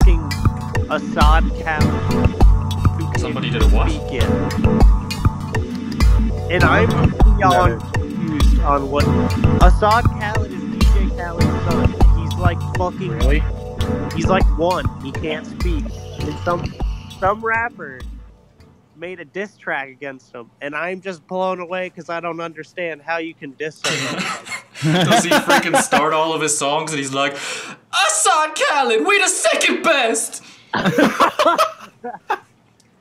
fucking Assad Khaled. Somebody did a what? And I'm beyond confused on what Assad Khaled is. DJ Khaled's son. He's like fucking. Really? He's like one. He can't speak. And some rapper made a diss track against him, and I'm just blown away because I don't understand how you can diss someone. Does he freaking start all of his songs and he's like, Assad Khaled, we the second best!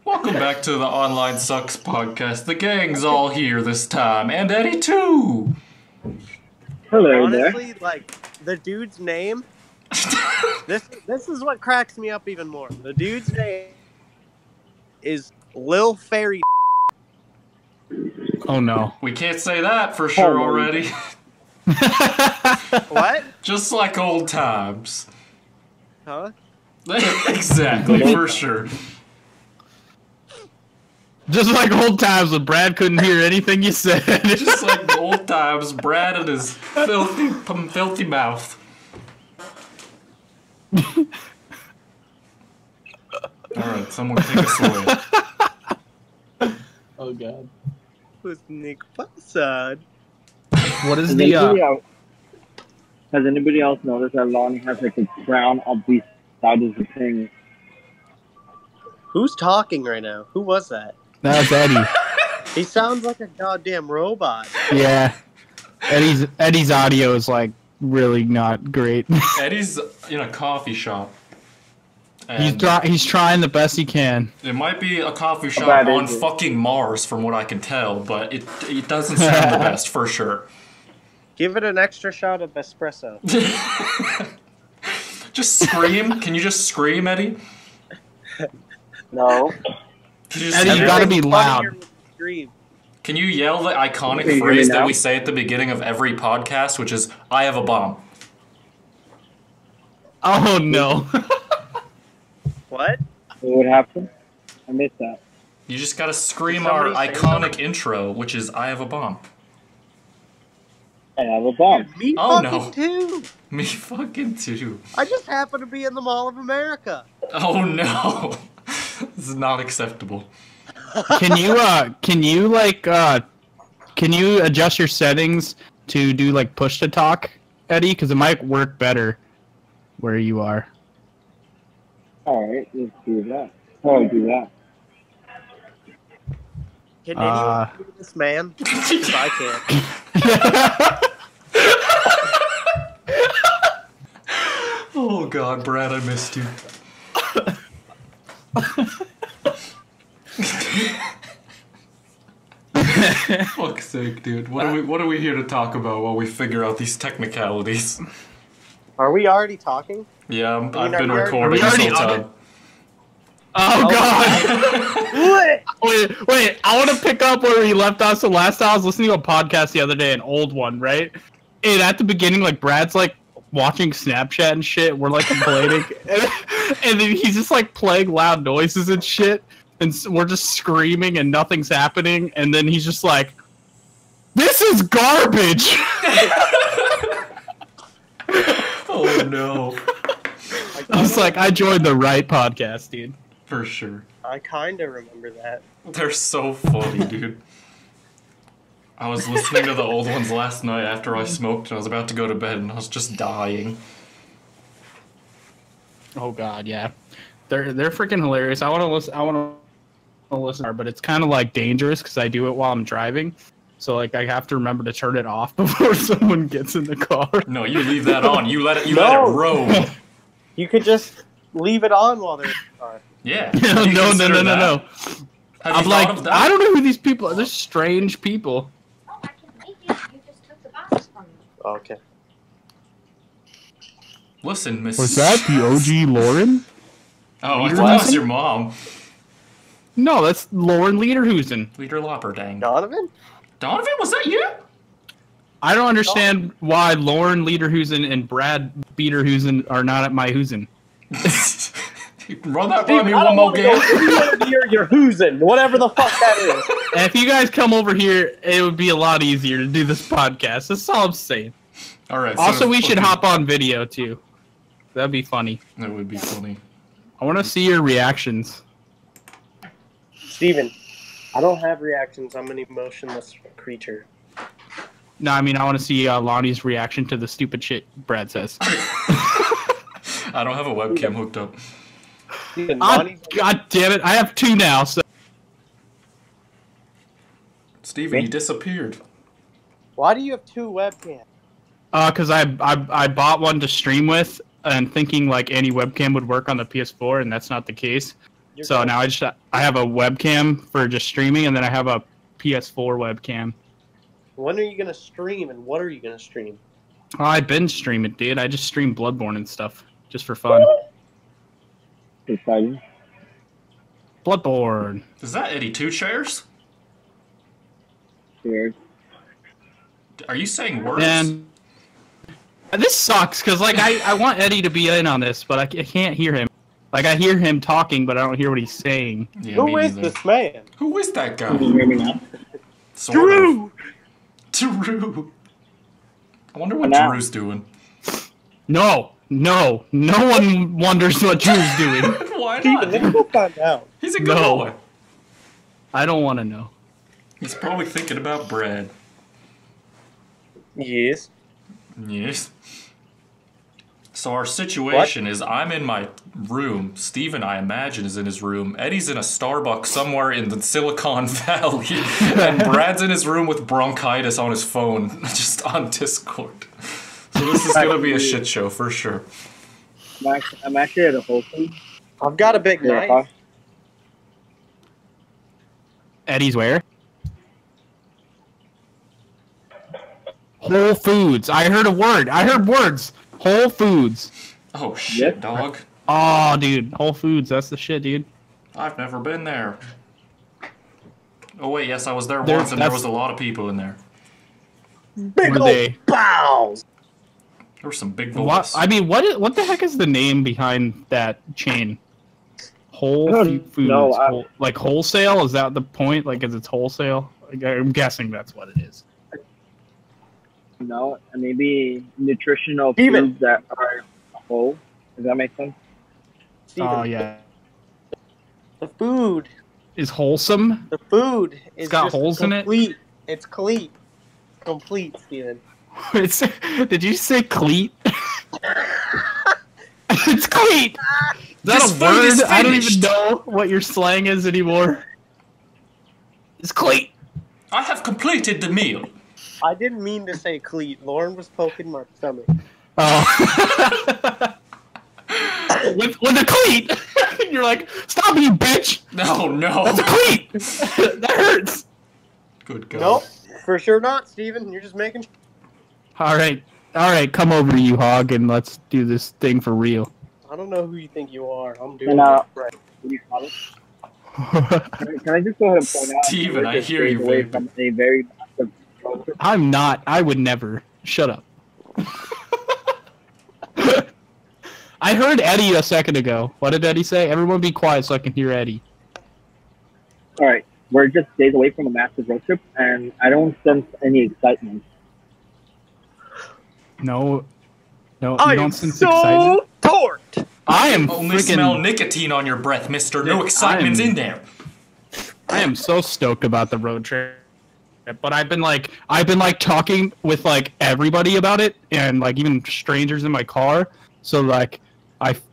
Welcome back to the Online Sucks podcast. The gang's all here this time, and Eddy too! Hello Honestly, like, the dude's name, this is what cracks me up even more. The dude's name is Lil Fairy. Oh no. We can't say that for sure already. What? Just like old times. Huh? Exactly, for sure. Just like old times when Brad couldn't hear anything you said. Just like old times, Brad and his filthy mouth. Alright, someone take us away. Oh god. Who's Nick Passad? What is Has anybody else noticed that Lonnie has like a crown on the side of the thing? Who's talking right now? Who was that? That's Eddy. He sounds like a goddamn robot. Yeah. Eddy's audio is like really not great. Eddy's in a coffee shop. He's trying the best he can. It might be a coffee shop on fucking Mars from what I can tell, but it doesn't sound the best for sure. Give it an extra shot of espresso. Just scream. Can you just scream, Eddy? No. Eddy, you gotta be loud. Can you yell the iconic phrase that we say at the beginning of every podcast, which is, I have a bomb? Oh no. What? What happened? I missed that. You just gotta scream our iconic intro, which is, I have a bomb. I have a bomb. Dude, me Oh, fucking no. too. Me fucking too. I just happen to be in the Mall of America. Oh no. This is not acceptable. Can you adjust your settings to do like push to talk, Eddy? Because it might work better where you are. Alright, let's do that. How do I do that? Can anyone do this, man? 'Cause I can't. Oh god, Brad, I missed you. Fuck's sake, dude. What are we here to talk about while we figure out these technicalities? Are we already talking? Yeah, I've are been we recording this already whole on time. Oh god! wait, I want to pick up where we left off. So last time I was listening to a podcast the other day, an old one, right? And at the beginning, like Brad's like watching Snapchat and shit. We're like complaining, and then he's just like playing loud noises and shit, and we're just screaming and nothing's happening. And then he's just like, "This is garbage." Oh no! I was like, I joined the right podcast, dude. For sure. I kind of remember that. They're so funny, dude. I was listening to the old ones last night after I smoked and I was about to go to bed and I was just dying. Oh god, yeah, they're freaking hilarious. I want to listen. But it's kind of like dangerous because I do it while I'm driving. So like I have to remember to turn it off before someone gets in the car. No, you leave that on. You let it roam. You could just leave it on while they're in the car. Yeah. No. I'm like, I don't know who these people are. They're strange people. Oh, I can make it. You just took the box from me. Okay. Listen, Miss... Was that the OG Lauren? Oh, I thought that was your mom. No, that's Lauren Lederhusen. Leader Lopperdang. Donovan? Donovan, was that you? I don't understand why Lauren Lederhusen and Brad Beaterhusen are not at my Husen. Run that by me one more game. You're hoozing, whatever the fuck that is. And if you guys come over here, it would be a lot easier to do this podcast. That's all I'm saying. All right. Also, we should hop on video too. That'd be funny. That would be funny. I want to see your reactions. Steven, I don't have reactions. I'm an emotionless creature. No, I mean I want to see Lonnie's reaction to the stupid shit Brad says. I don't have a webcam hooked up. Steven, God damn it! I have 2 now. So Steven, you disappeared. why do you have 2 webcams? Cause I bought one to stream with, and thinking like any webcam would work on the PS4, and that's not the case. So now I have a webcam for just streaming, and then I have a PS4 webcam. When are you gonna stream, and what are you gonna stream? Oh, I've been streaming, dude. I just stream Bloodborne and stuff just for fun. Exciting. Bloodborne. Is that Eddy Two-Toes? Cheers. Are you saying words? And this sucks because like I want Eddie to be in on this, but I can't hear him. Like I hear him talking, but I don't hear what he's saying. Yeah, Who is this man? Who is that guy? Can you hear me now? Drew! Drew! I wonder what Now. Drew's doing. No one wonders what Drew's doing. Why Steven, let's not? go find out. He's a good No. boy. I don't want to know. He's probably thinking about Brad. Yes. Yes. So our situation is I'm in my room. Steven, I imagine, is in his room. Eddie's in a Starbuck somewhere in the Silicon Valley. And Brad's in his room with bronchitis on his phone, just on Discord. So this is going to be a shit show for sure. I'm actually at a Whole Foods. I've got a big Yeah, knife. Eddie's where? Whole Foods. I heard a word. I heard words. Whole Foods. Oh shit, Yep. dog. Oh, dude. Whole Foods. That's the shit, dude. I've never been there. Oh wait, yes, I was there There- once and there that's- was a lot of people in there. Big Were old they- bows. There were some big What? bullets. I mean, what the heck is the name behind that chain? Whole I don't Foods. know, Like wholesale? Is that the point? Like, is it wholesale? Like, I'm guessing that's what it is. No, and maybe nutritional Steven. foods that are whole. Does that make sense? Steven, Oh yeah. The food. Is wholesome? The food is got just holes in it? complete. It's complete. Complete, Steven. It's, did you say cleat? It's cleat. Is that This a food is word? I don't even finished. know what your slang is anymore. It's cleat. I have completed the meal. I didn't mean to say cleat. Lauren was poking my stomach. Oh. with a cleat. You're like, stop you bitch. No, no. That's a cleat. That hurts. Good God. Nope, for sure not, Steven. You're just making. All right, come over, you hog, and let's do this thing for real. I don't know who you think you are. I'm doing And, it right. What do you call it? Can I just go ahead and point out? Steven, we're I just hear days you, away baby. from a very massive road trip. I'm not. I would never. Shut up. I heard Eddie a second ago. What did Eddie say? Everyone be quiet so I can hear Eddie. All right, we're just days away from a massive road trip, and I don't sense any excitement. No, you I am don't sense so excitement. torqued. I am Only smell freaking. nicotine on your breath, mister. Yeah, No excitement's I'm- in there. I am so stoked about the road trip. But I've been like talking with like everybody about it, and like even strangers in my car. So like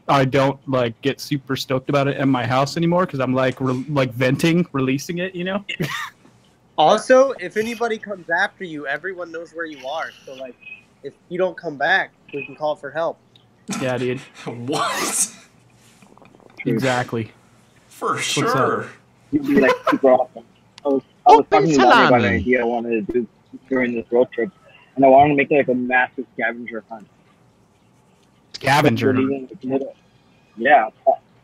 I don't like get super stoked about it in my house anymore because I'm like venting, releasing it, you know. Also, if anybody comes after you, everyone knows where you are. So, like, if you don't come back, we can call for help. Yeah, dude. What? Exactly. For up? sure. You'd be like super awesome. I was talking to Lonnie about an idea I wanted to do during this road trip, and I wanted to make like a massive scavenger hunt. Scavenger. We're leaving, like,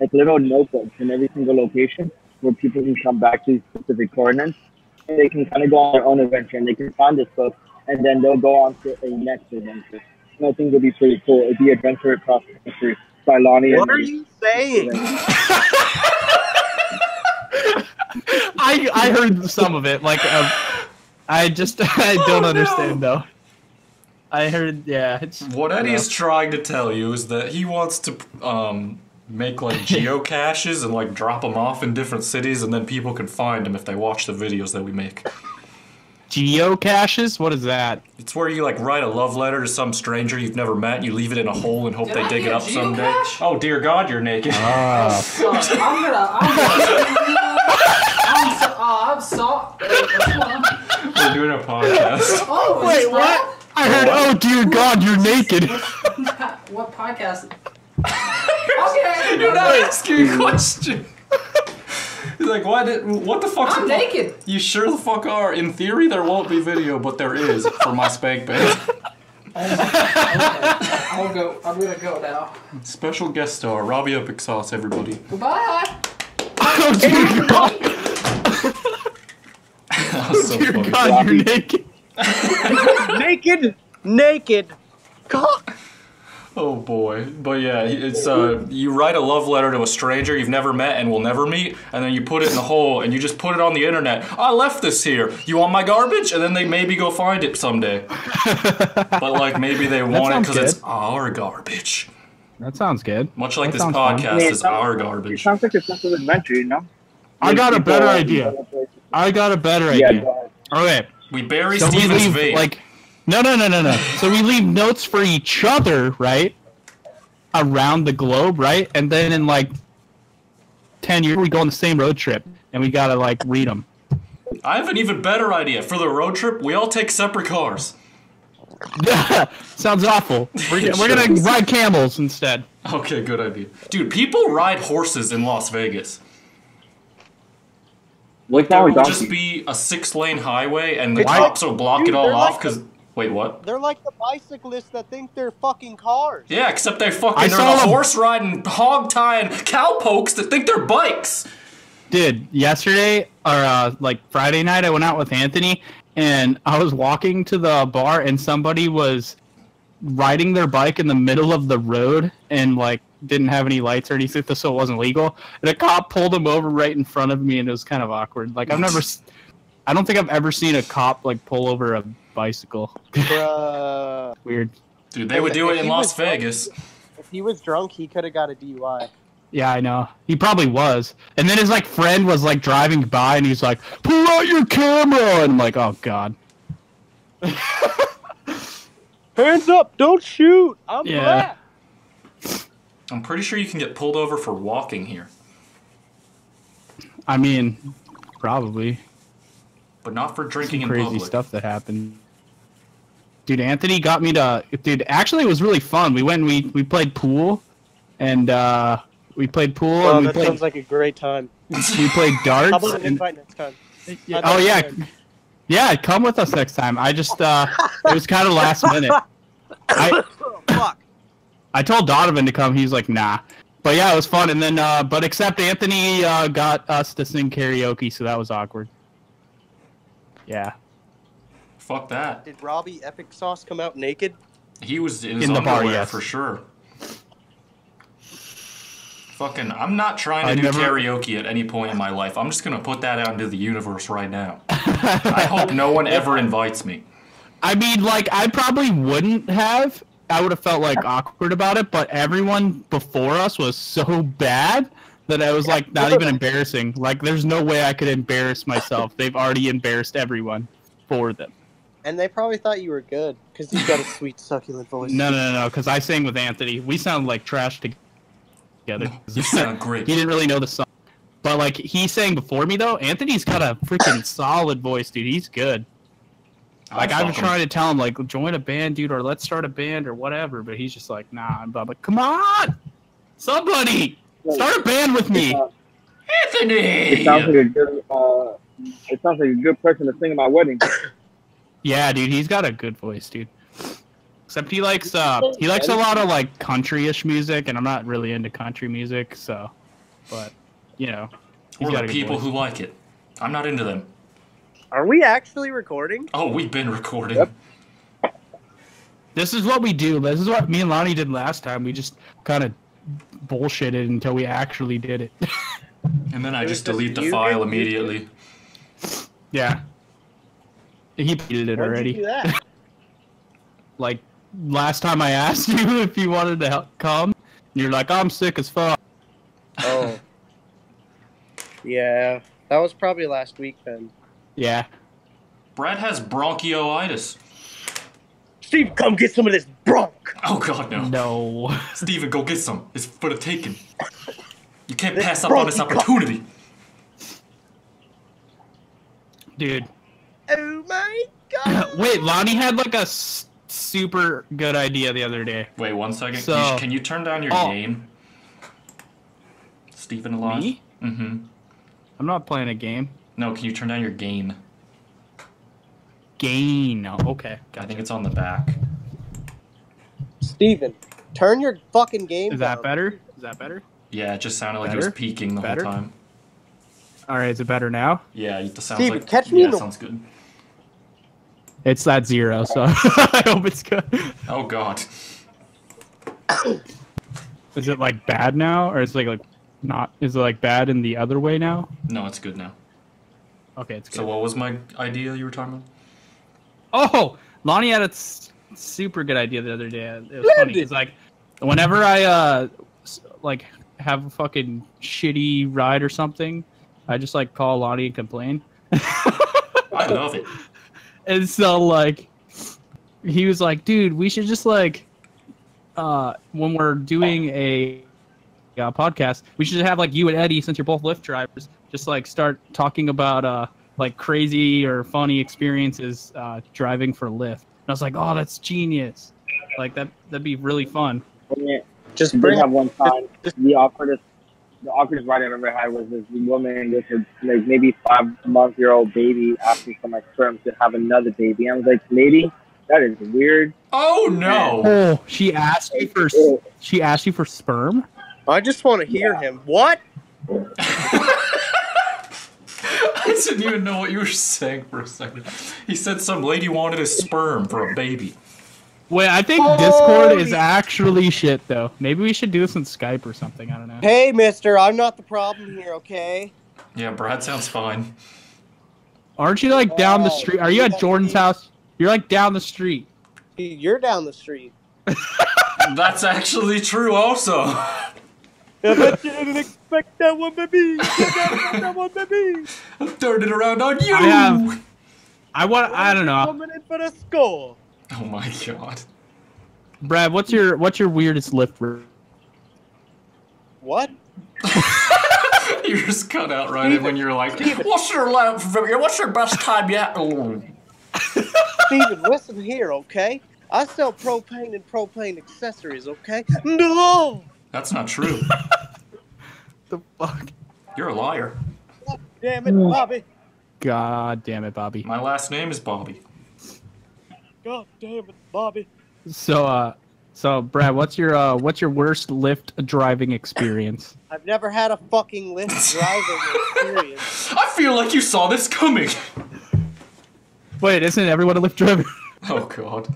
like little notebooks in every single location where people can come back to specific coordinates, and they can kind of go on their own adventure, and they can find this book, and then they'll go on to a next adventure. And I think it'd be pretty cool. It'd be Adventure Across the Country by Lonnie. What are you saying? I heard some of it. Like I don't understand though. I heard, yeah. It's What Eddie is trying to tell you is that he wants to make like geocaches and like drop them off in different cities, and then people can find them if they watch the videos that we make. Geocaches? What is that? It's where you like write a love letter to some stranger you've never met, and you leave it in a hole and hope they dig it up someday. Oh dear God, you're naked. I'm sorry. I'm sorry. We're doing a podcast. Oh, Wait, what? I heard, oh dear God, you're naked. What podcast? Okay. You're not asking a question. He's like, what the fuck? I'm naked. You sure the fuck are. In theory, there won't be video, but there is for my spank bank. Okay. I'm gonna go now. Special guest star, Robbie Epic Sauce, everybody. Goodbye. Oh dear God. That was so Dear funny. God, you're naked. Naked. God. Oh boy. But yeah, it's you write a love letter to a stranger you've never met and will never meet, and then you put it in the hole and you just put it on the internet. I left this here. You want my garbage? And then they maybe go find it someday. But like maybe they want it because it's our garbage. That sounds good. Much like That this sounds fun. podcast is our It garbage. sounds like a sense of adventure, you know? I got a better idea. Yeah, go ahead. Okay. We bury So we Steven's leave, vape. like, no. So we leave notes for each other, right? Around the globe, right? And then in like 10 years, we go on the same road trip, and we gotta like read them. I have an even better idea. For the road trip, we all take separate cars. Sounds awful. We're gonna ride camels instead. Okay, good idea. Dude, people ride horses in Las Vegas. What's There wrong will with just donkey? be a 6-lane highway, and the It's cops like- will block dude, it all they're off like because... Wait, what? They're like the bicyclists that think they're fucking cars. Yeah, except they're I the saw them. horse-riding, hog-tying cowpokes that think they're bikes. Dude, yesterday or like Friday night, I went out with Anthony, and I was walking to the bar, and somebody was riding their bike in the middle of the road, and like didn't have any lights or anything, so it wasn't legal. And a cop pulled him over right in front of me, and it was kind of awkward. Like I don't think I've ever seen a cop like pull over a bicycle. Bruh. Weird. Dude, they would do it If in he Las was drunk- Vegas. If he was drunk, he could have got a DUI. Yeah, I know. He probably was. And then his like friend was like driving by, and he's like, "Pull out your camera!" And I'm like, "Oh God." Hands up! Don't shoot! I'm Yeah. black. I'm pretty sure you can get pulled over for walking here, I mean, probably. but not for drinking in Crazy public. stuff that happened. Dude, Anthony got me to. Dude, actually, it was really fun. We went and we played pool, and we played pool Oh, and that sounds like a great time. we played darts. How about an and, invite next time? oh yeah, yeah. Come with us next time. I just it was kind of last minute. Fuck. I told Donovan to come. He's like, nah. But yeah, it was fun. And then, but except Anthony got us to sing karaoke, so that was awkward. Yeah. Fuck that. Did Robbie Epic Sauce come out naked? He was in his In the bar, underwear yes. for sure. Fucking, I'm not trying to I do never- karaoke at any point in my life. I'm just gonna put that out into the universe right now. I hope no one ever invites me. I mean, like, I probably wouldn't have. I would have felt, like, awkward about it, but everyone before us was so bad that I was, like, not even embarrassing. Like, there's no way I could embarrass myself. They've already embarrassed everyone for them. And they probably thought you were good because you've got a sweet, succulent voice. No, because I sang with Anthony. We sound like trash together. You sound great. He didn't really know the song. But, like, he sang before me, though. Anthony's got a freaking solid voice, dude. He's good. Like, I was trying to tell him, like, join a band, dude, or let's start a band or whatever. But he's just like, nah. I'm like, come on! Somebody! Start a band with me! Anthony! It sounds like a good. It sounds like a good person to sing at my wedding. Yeah, dude, he's got a good voice, dude. Except he likes a lot of, like, country-ish music, and I'm not really into country music, so. But, you know. he's Or got the a good people voice. who like it. I'm not into them. Are we actually recording? Oh, we've been recording. Yep. This is what we do. This is what me and Lonnie did last time. We just kind of bullshitted until we actually did it. And then I It was just just delete the you file and you immediately. Yeah. He did it Why'd already. you do that? Like, last time I asked you if you wanted to come, and you're like, I'm sick as fuck. Yeah, that was probably last week then. Yeah. Brad has bronchiolitis. Steve, come get some of this bronc. Oh God, no. No. Steven, go get some. It's for the taking. You can't pass up on this opportunity. Dude. Oh my God. Wait, Lonnie had like a super good idea the other day. Wait 1 second. So- Can you turn down your game? Steven alive? Me? Mm-hmm. I'm not playing a game. No, can you turn down your gain? Gain. Oh, okay. I think it's on the back. Steven, turn your fucking game Is down. that better? Is that better? Yeah, it just sounded like it was Better? peaking the Better? whole time. All right, is it better now? Yeah, it sounds Steven, like... catch me yeah, in the- sounds good. It's at 0, so I hope it's good. Oh God. Is it like bad now, or is it like not? Is it like bad in the other way now? No, it's good now. Okay, it's good. So what was my idea you were talking about? Oh, Lonnie had a super good idea the other day. It was funny. It's like whenever I like have a fucking shitty ride or something, I just like call Lonnie and complain. I love it. And so like he was like, dude, we should just like when we're doing a podcast, we should have like you and Eddie, since you're both Lyft drivers, just like start talking about like crazy or funny experiences driving for Lyft. And I was like, oh, that's genius. Like that'd be really fun. Just We bring did have up one time. The awkwardest ride I ever had was this woman with her like maybe 5-month-old baby asking for my sperm to have another baby. I was like, lady, that is weird. Oh no! Oh, she asked you for sperm? I just want to hear him. What? I didn't even know what you were saying for a second. He said some lady wanted his sperm for a baby. Wait, I think Discord is actually shit though. Maybe we should do this on Skype or something. I don't know. Hey, mister, I'm not the problem here, okay? Yeah, Brad sounds fine. Aren't you like down the street? Are you at Jordan's house? You're like down the street. You're down the street. That's actually true also. I bet you didn't expect that one, baby. You didn't expect that one, baby. I'm turning around on you. I don't know. Coming in for the score. Oh my God. Brad, what's your weirdest Lyft route? What? You just cut out right in when you're like, what's your best time yet? Oh. Steven, listen here, okay? I sell propane and propane accessories, okay? No! That's not true. The fuck? You're a liar. Damn it, Bobby. God damn it, Bobby. My last name is Bobby. God damn it, Bobby. So Brad, what's your worst Lyft driving experience? I've never had a fucking Lyft driving experience. I feel like you saw this coming. Wait, isn't everyone a Lyft driver? Oh God.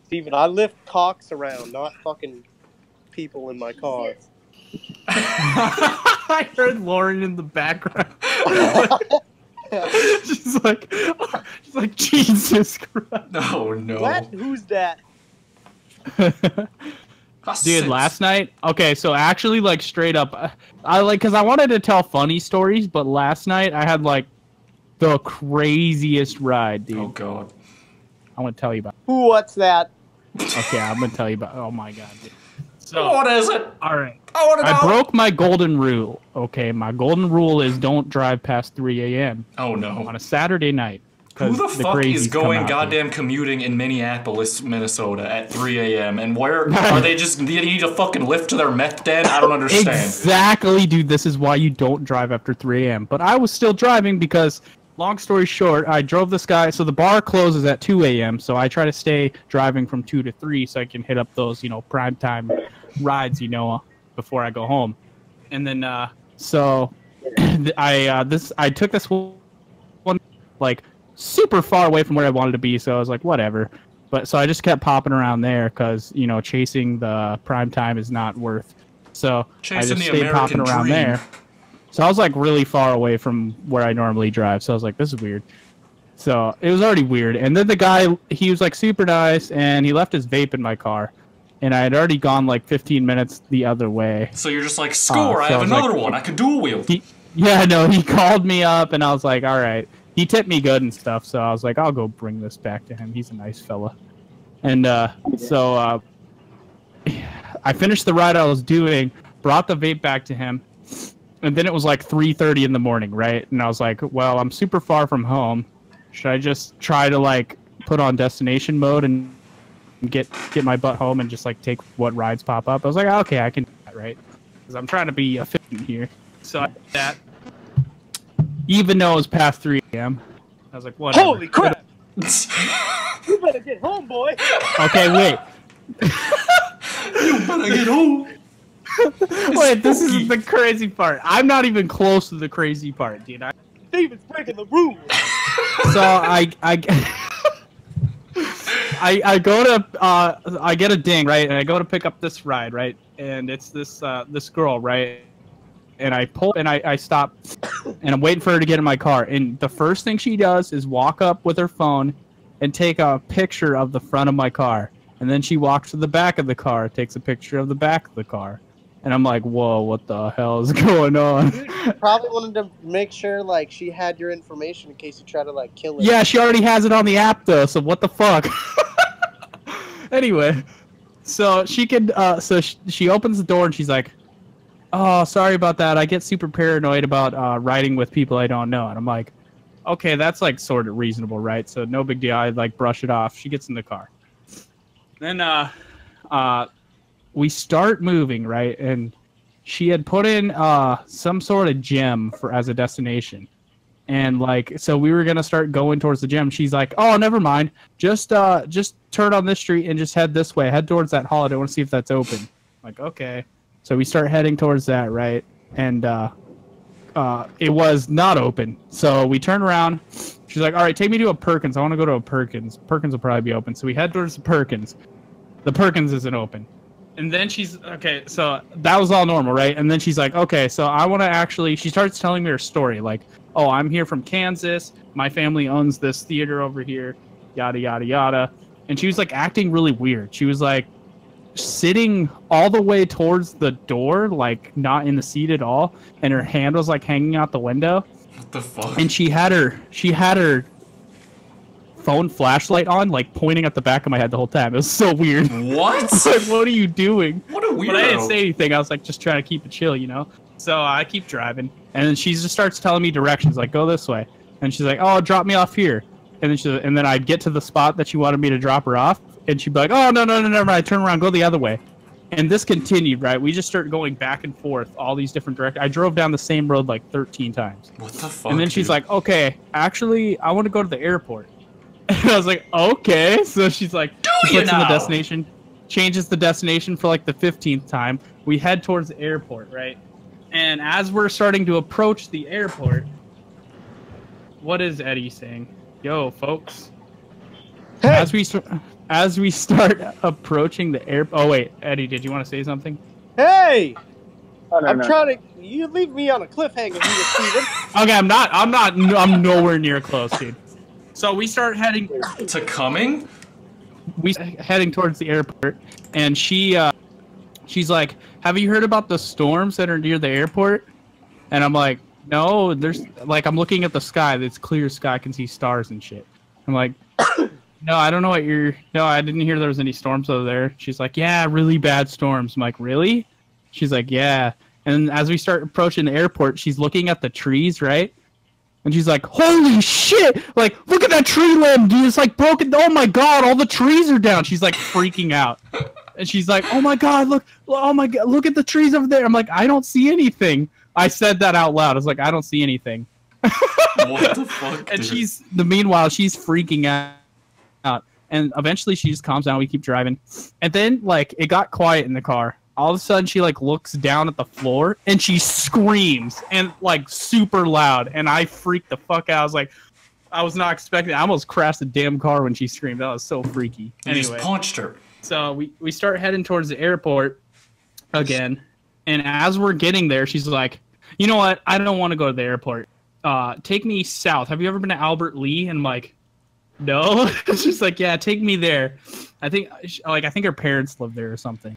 Steven, I lift cocks around, not fucking people in my car. I heard Lauren in the background. she's like, Jesus Christ. Oh no. What? Who's that? Dude, last night, okay, so actually, like, straight up, because I wanted to tell funny stories, but last night I had, like, the craziest ride, dude. Oh God. I want to tell you about Who? What's that? Okay, I'm going to tell you about oh my God, dude. So, What is it? all right. I want to know. I broke my golden rule, okay? My golden rule is don't drive past 3 a.m. Oh no. on a Saturday night. Who the fuck is crazies come going out, goddamn commuting in Minneapolis, Minnesota at 3 a.m.? And where are they just, do you need a fucking lift to their meth den? I don't understand. Exactly, dude. This is why you don't drive after 3 a.m. But I was still driving because, long story short, I drove this guy. So the bar closes at 2 a.m. So I try to stay driving from 2 to 3 so I can hit up those, prime time rides, before I go home. And then, so I took this one, like, super far away from where I wanted to be. So I was like, whatever. But so I just kept popping around there because, chasing the prime time is not worth. So Chasing I just the stayed American popping around dream. there. So I was like really far away from where I normally drive. So I was like, this is weird. So it was already weird. And then the guy, he was like super nice and he left his vape in my car. and I had already gone like 15 minutes the other way. So you're just like, score, I so have I was another like- one. I can dual wield. Yeah, no, he called me up, and I was like, all right. He tipped me good and stuff, so I was like, I'll go bring this back to him. He's a nice fella. And so I finished the ride I was doing, brought the vape back to him, and then it was like 3:30 in the morning, right? And I was like, well, I'm super far from home. Should I just try to like put on destination mode and get my butt home and just like take what rides pop up? I was like, okay, I can do that, right? Because I'm trying to be efficient here. So I did that. Even though it was past 3 a.m. I was like, whatever. Holy crap! You better get home, boy. Okay, wait. You better get home. Wait, this is the crazy part. I'm not even close to the crazy part, dude. Steven's breaking the rules. So I go to I get a ding, right, and I go to pick up this ride, right, and it's this girl, right, and I pull and I stop, and I'm waiting for her to get in my car, and the first thing she does is walk up with her phone and take a picture of the front of my car, and then she walks to the back of the car, takes a picture of the back of the car, and I'm like, whoa, what the hell is going on? You probably wanted to make sure like she had your information in case you try to like kill her. Yeah, she already has it on the app though, so what the fuck? Anyway, so she could she opens the door and she's like, oh, sorry about that. I get super paranoid about riding with people I don't know. And I'm like, okay, that's like sort of reasonable, right? So no big deal. I like brush it off. She gets in the car. Then we start moving, right? And she had put in some sort of gym as a destination. And like, so we were gonna start going towards the gym. She's like, "Oh, never mind. Just turn on this street and just head this way. Head towards that holiday. I want to see if that's open." I'm like, okay. So we start heading towards that, right? And it was not open. So we turn around. She's like, "All right, take me to a Perkins. I want to go to a Perkins. Perkins will probably be open." So we head towards the Perkins. The Perkins isn't open. And then she's, okay, so that was all normal, right? And then she's like, okay, so I want to actually, she starts telling me her story, like, oh, I'm here from Kansas, my family owns this theater over here, yada, yada, yada. And she was, like, acting really weird. She was, like, sitting all the way towards the door, like, not in the seat at all, and her hand was, like, hanging out the window. What the fuck? And she had her phone flashlight on, like pointing at the back of my head the whole time. It was so weird. What? Like, what are you doing? What a weirdo. But I didn't say anything. I was like just trying to keep it chill, you know? So I keep driving, and then she just starts telling me directions, like, go this way. And she's like, oh, drop me off here. And then I'd get to the spot that she wanted me to drop her off, and she'd be like, oh, no, never mind. Turn around, go the other way. And this continued, right? We just started going back and forth, all these different directions. I drove down the same road like 13 times. What the fuck? And then she's like, okay, actually, I want to go to the airport. And I was like, okay. So she's like, she puts in the destination, changes the destination for like the 15th time. We head towards the airport, right? And as we're starting to approach the airport, what is Eddie saying? Yo, folks. Hey. As we start approaching the airport. Oh wait, Eddie, did you want to say something? Hey! Oh, no, I'm no. trying to. You leave me on a cliffhanger here, Steven. Okay, I'm nowhere near close, dude. So we start heading to coming? heading towards the airport, and she's like, have you heard about the storms that are near the airport? And I'm like, no, there's like, I'm looking at the sky, it's clear sky, I can see stars and shit. I'm like, no, I don't know no, I didn't hear there was any storms over there. She's like, yeah, really bad storms. I'm like, really? She's like, yeah. And as we start approaching the airport, she's looking at the trees, right? And she's like, holy shit! Like, look at that tree limb, dude. It's like broken. Oh my god, all the trees are down. She's like freaking out. And she's like, oh my god, look. Oh my god, look at the trees over there. I'm like, I don't see anything. I said that out loud. I was like, I don't see anything. What the fuck, And dude? meanwhile, she's freaking out. And eventually she just calms down. We keep driving. And then, like, it got quiet in the car. All of a sudden, she, like, looks down at the floor, and she screams, and, like, super loud, and I freaked the fuck out. I was like, I was not expecting it. I almost crashed the damn car when she screamed. That was so freaky. You just punched her. So we start heading towards the airport again, and as we're getting there, she's like, you know what? I don't want to go to the airport. Take me south. Have you ever been to Albert Lee? And I'm like, No, it's just like, yeah, take me there. I think her parents live there or something.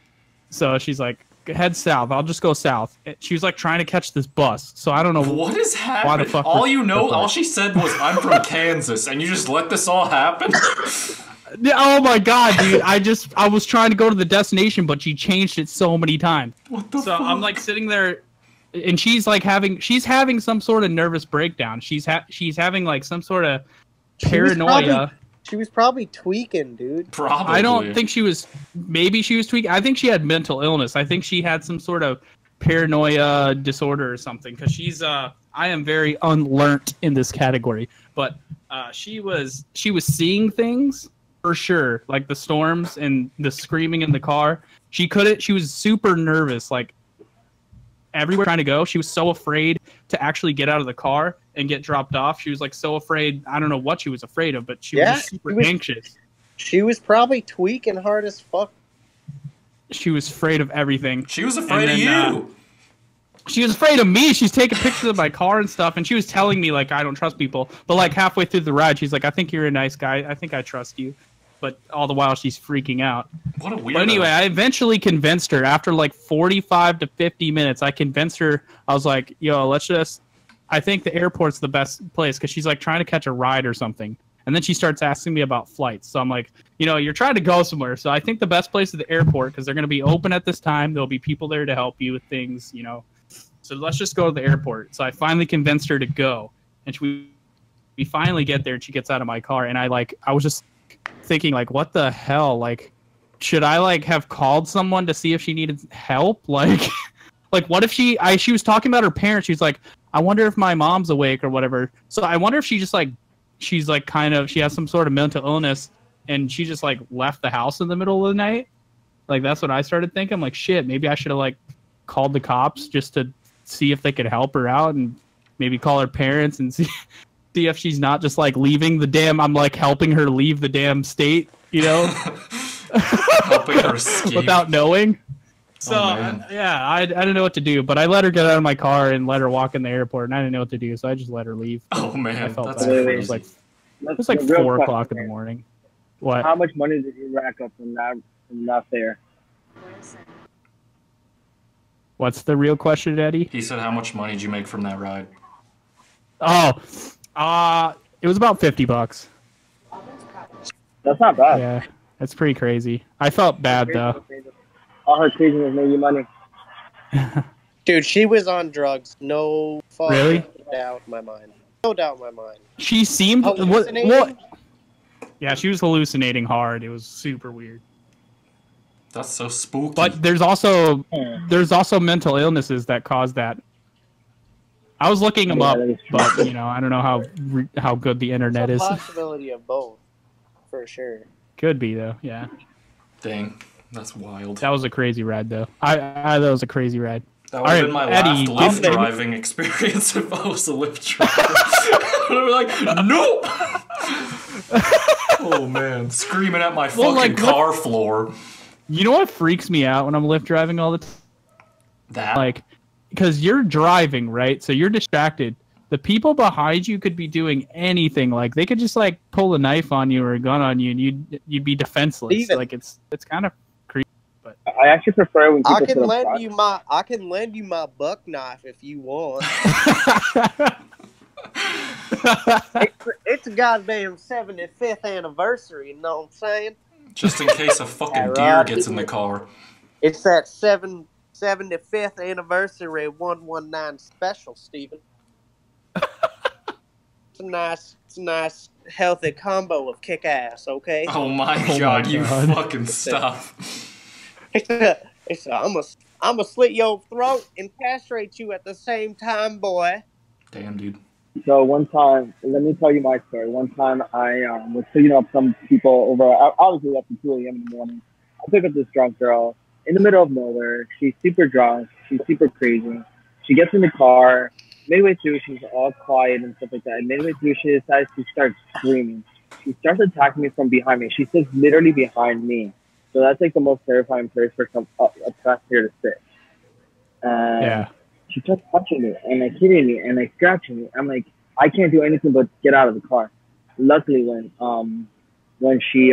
So she's like, head south. I'll just go south. She was like trying to catch this bus. So I don't know What is why happening? the fuck. All she said was, "I'm from Kansas," and you just let this all happen. Oh my god, dude! I was trying to go to the destination, but she changed it so many times. What the So fuck? I'm like sitting there, and she's having some sort of nervous breakdown. She's having like some sort of paranoia. She was probably tweaking, dude. Probably. I don't think she was. Maybe she was tweaking. I think she had mental illness. I think she had some sort of paranoia disorder or something. Because she's. I am very unlearned in this category, but she was seeing things for sure, like the storms and the screaming in the car. She couldn't. She was super nervous, like everywhere trying to go. She was so afraid to actually get out of the car and get dropped off. She was like so afraid. I don't know what she was afraid of, but she was just super anxious. She was probably tweaking hard as fuck. She was afraid of everything. She was afraid of you. She was afraid of me. She's taking pictures of my car and stuff, and she was telling me like I don't trust people. But like halfway through the ride, she's like, "I think you're a nice guy. I think I trust you." But all the while, she's freaking out. What a weirdo. But anyway, I eventually convinced her after like 45 to 50 minutes. I convinced her. I was like, "Yo, let's just." I think the airport's the best place because she's like trying to catch a ride or something. And then she starts asking me about flights. So I'm like, you're trying to go somewhere. So I think the best place is the airport because they're going to be open at this time. There'll be people there to help you with things, So let's just go to the airport. So I finally convinced her to go. And we finally get there and she gets out of my car. And I was just thinking like, what the hell? Like, should I like have called someone to see if she needed help? Like, what if she was talking about her parents. She's like, I wonder if my mom's awake or whatever. So I wonder if she just like, she's like she has some sort of mental illness and she just like left the house in the middle of the night. Like that's what I started thinking. I'm like, shit, maybe I should have like called the cops just to see if they could help her out and maybe call her parents and see if she's not just like leaving the damn. I'm like helping her leave the damn state, helping her escape without knowing. So yeah, I didn't know what to do, but I let her get out of my car and let her walk in the airport, and I didn't know what to do, so I just let her leave. Oh man, I felt that's bad. crazy. It was like 4 o'clock in the morning. What? How much money did you rack up from that fare? What's the real question, Eddie? He said, "How much money did you make from that ride?" Oh, it was about $50. That's not bad. Yeah, that's pretty crazy. I felt bad though. All her craziness made you money. Dude, she was on drugs. No fucking Really? doubt in my mind. No doubt in my mind. She seemed Hallucinating? what? Yeah, she was hallucinating hard. It was super weird. That's so spooky. But there's also mental illnesses that cause that. I was looking them up, but I don't know how good the internet It's is. a possibility of both, for sure. Could be though, yeah. Dang, that's wild. That was a crazy ride though. That was a crazy ride. That would have been my Eddie, last Lyft driving experience if I was a Lyft driver. I'd be like, nope! Oh man, screaming at my fucking car floor. You know what freaks me out when I'm Lyft driving all the time? That? Because you're driving, right? So you're distracted. The people behind you could be doing anything. Like they could just like pull a knife on you or a gun on you, and you'd be defenseless. Steven. Like it's kind of creepy. But I actually prefer when people I can sit up lend front. you my buck knife if you want. It's a goddamn 75th anniversary, you know what I'm saying? Just in case a fucking deer gets in the car. It's that 75th anniversary 119 special, Steven. It's a nice healthy combo of kick ass, okay? Oh my god, you fucking stop. I'm gonna slit your throat and castrate you at the same time, boy. Damn, dude. So one time, let me tell you my story. One time I was picking up some people over, obviously up to 2 a.m. in the morning. I pick up this drunk girl in the middle of nowhere. She's super drunk. She's super crazy. She gets in the car. Midway through, she's all quiet and stuff like that. And midway through, she decides to start screaming. She starts attacking me from behind me. She sits literally behind me. So that's like the most terrifying place for a passenger to sit. yeah. She starts punching me and like hitting me and like scratching me. I'm like, I can't do anything but get out of the car. luckily, when she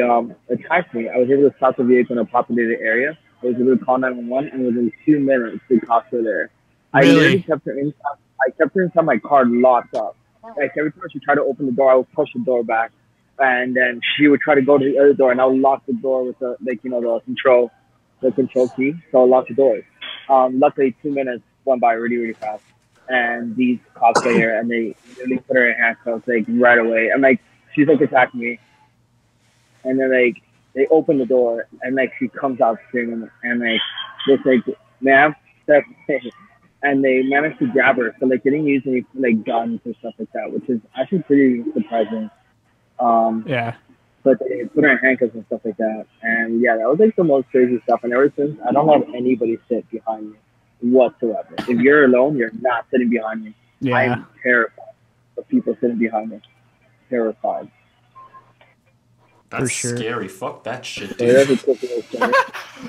attacked me, I was able to stop the vehicle in a populated area. I was able to call 911, and within 2 minutes, the cops were there. I literally kept her inside. I kept her inside my car, locked up. Like every time she tried to open the door, I would push the door back, and then she would try to go to the other door, and I would lock the door with the control key. So I locked the doors. Luckily, 2 minutes went by really, really fast, and these cops were here, and they literally put her in handcuffs like right away. I'm like, she's like attacking me, and then like they open the door, and like she comes out screaming, and like just like, ma'am, step away. And they managed to grab her, so like they didn't use any like guns or stuff like that, which is actually pretty surprising. Yeah. But they put her in handcuffs and stuff like that, and yeah, that was like the most crazy stuff. And ever since, I don't let anybody sit behind me whatsoever. If you're alone, you're not sitting behind me. Yeah. I'm terrified of people sitting behind me. Terrified. That's sure. scary. Fuck that shit, So dude. that's a quick little story.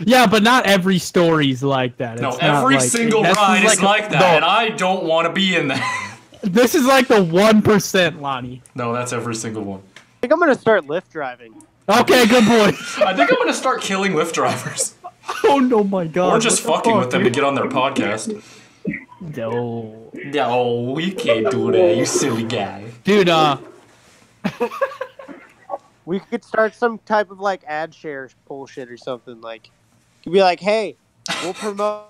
Yeah, but not every story's like that. No, It's not every like, single this ride is like like that, and I don't want to be in that. This is like the 1%, Lonnie. No, that's every single one. I think I'm gonna start Lyft driving. Okay, good boy. I think I'm gonna start killing Lyft drivers. Oh no, my God. Or just What the fucking fuck, with them to dude? get on their podcast. No. No, you can't do that, you silly guy. Dude, We could start some type of like ad share bullshit or something. Like, you'd be like, "Hey, we'll promote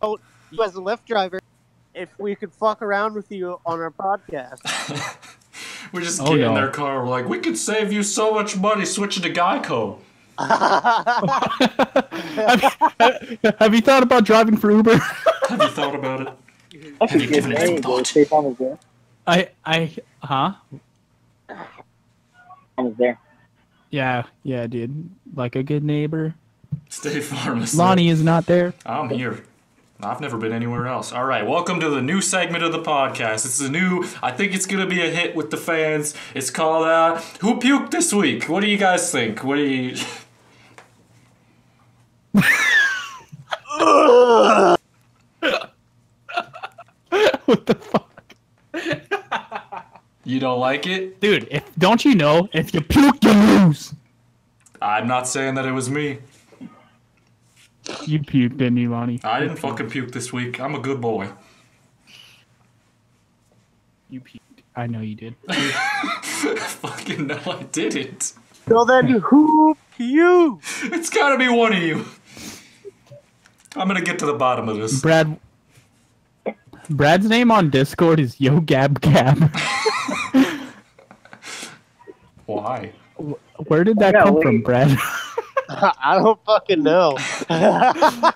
you as a Lyft driver if we could fuck around with you on our podcast." We just get in their car, we're like, we could save you so much money switching to Geico. have you thought about driving for Uber? Have you thought about it? Have you given it some thought? Stay Farm is there. Huh? Farm is there. Yeah, dude. Like a good neighbor. State Farm is Lonnie is not there. I'm here. I've never been anywhere else. All right, welcome to the new segment of the podcast. It's a new, I think it's going to be a hit with the fans. It's called, Who Puked This Week? What do you guys think? What do you... What the fuck? You don't like it? Dude, don't you know, if you puke, you lose. I'm not saying that it was me. You puked, didn't you, Lonnie? I didn't fucking puke this week. I'm a good boy. You puked. I know you did. Fucking no, I didn't. So then, who you? It's gotta be one of you. I'm gonna get to the bottom of this. Brad's name on Discord is Yo Gab Gab. Why? Where did that come from, Brad? I don't fucking know. Alright.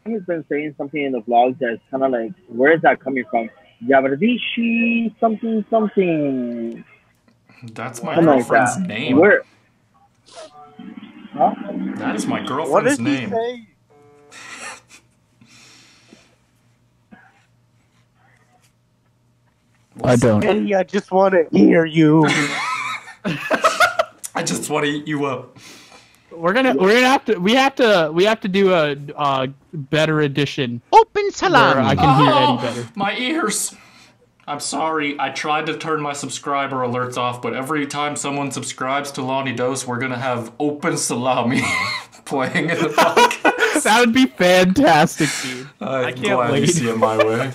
He's been saying something in the vlogs that's kind of like, where is that coming from? Yabadishi something something. That's my Something girlfriend's like that. name. Where? Huh? That is my What girlfriend's did he name. say? I don't. Hey, I just want to hear you. I just want to eat you up. We're gonna have to do a better edition. Open salami. Where I can hear Eddie better. My ears. I'm sorry. I tried to turn my subscriber alerts off, but every time someone subscribes to lonniedos, we're gonna have open salami playing in the podcast. That would be fantastic, dude. I'm can't glad you wait. see it my way.